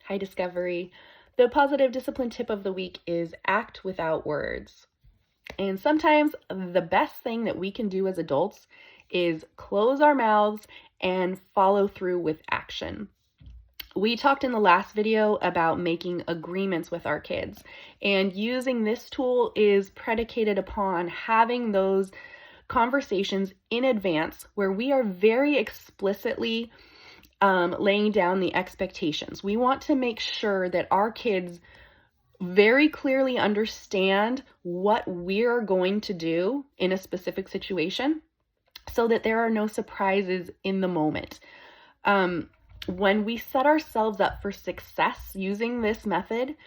Hi, Discovery. The positive discipline tip of the week is act without words. And sometimes the best thing that we can do as adults is close our mouths and follow through with action. We talked in the last video about making agreements with our kids, and using this tool is predicated upon having those conversations in advance where we are very explicitly laying down the expectations. We want to make sure that our kids very clearly understand what we're going to do in a specific situation so that there are no surprises in the moment. When we set ourselves up for success using this method,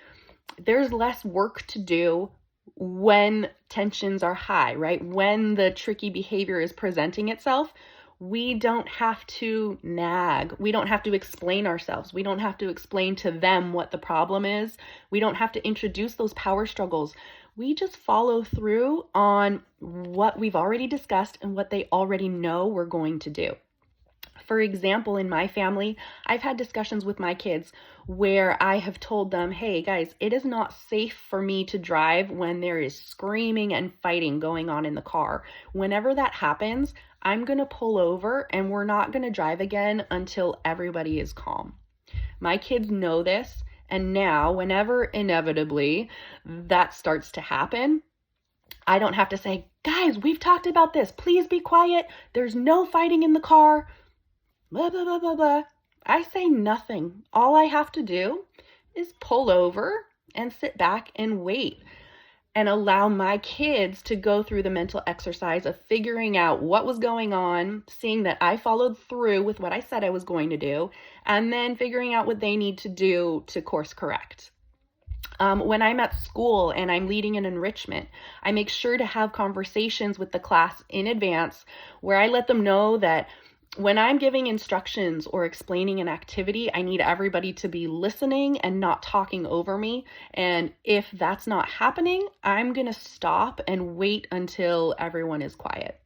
there's less work to do when tensions are high, right? When the tricky behavior is presenting itself, we don't have to nag. We don't have to explain ourselves. We don't have to explain to them what the problem is. We don't have to introduce those power struggles. We just follow through on what we've already discussed and what they already know we're going to do. For example, in my family, I've had discussions with my kids where I have told them, hey guys, it is not safe for me to drive when there is screaming and fighting going on in the car. Whenever that happens, I'm going to pull over and we're not going to drive again until everybody is calm. My kids know this, and now whenever inevitably that starts to happen, I don't have to say, guys, we've talked about this. Please be quiet. There's no fighting in the car. Blah, blah, blah, blah, blah. I say nothing. All I have to do is pull over and sit back and wait and allow my kids to go through the mental exercise of figuring out what was going on, seeing that I followed through with what I said I was going to do, and then figuring out what they need to do to course correct. When I'm at school and I'm leading an enrichment, I make sure to have conversations with the class in advance where I let them know that when I'm giving instructions or explaining an activity, I need everybody to be listening and not talking over me. And if that's not happening, I'm going to stop and wait until everyone is quiet.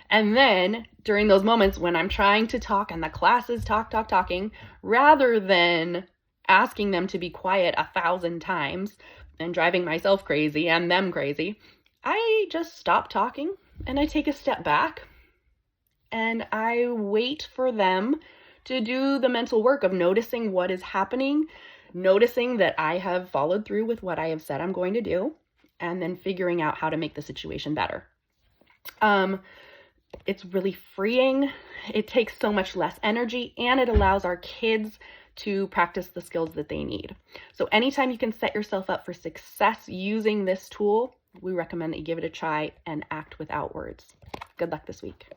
And then during those moments when I'm trying to talk and the class is talking, rather than asking them to be quiet 1,000 times and driving myself crazy and them crazy, I just stop talking and I take a step back. And I wait for them to do the mental work of noticing what is happening, noticing that I have followed through with what I have said I'm going to do, and then figuring out how to make the situation better. It's really freeing. It takes so much less energy, and it allows our kids to practice the skills that they need. So anytime you can set yourself up for success using this tool, we recommend that you give it a try and act without words. Good luck this week.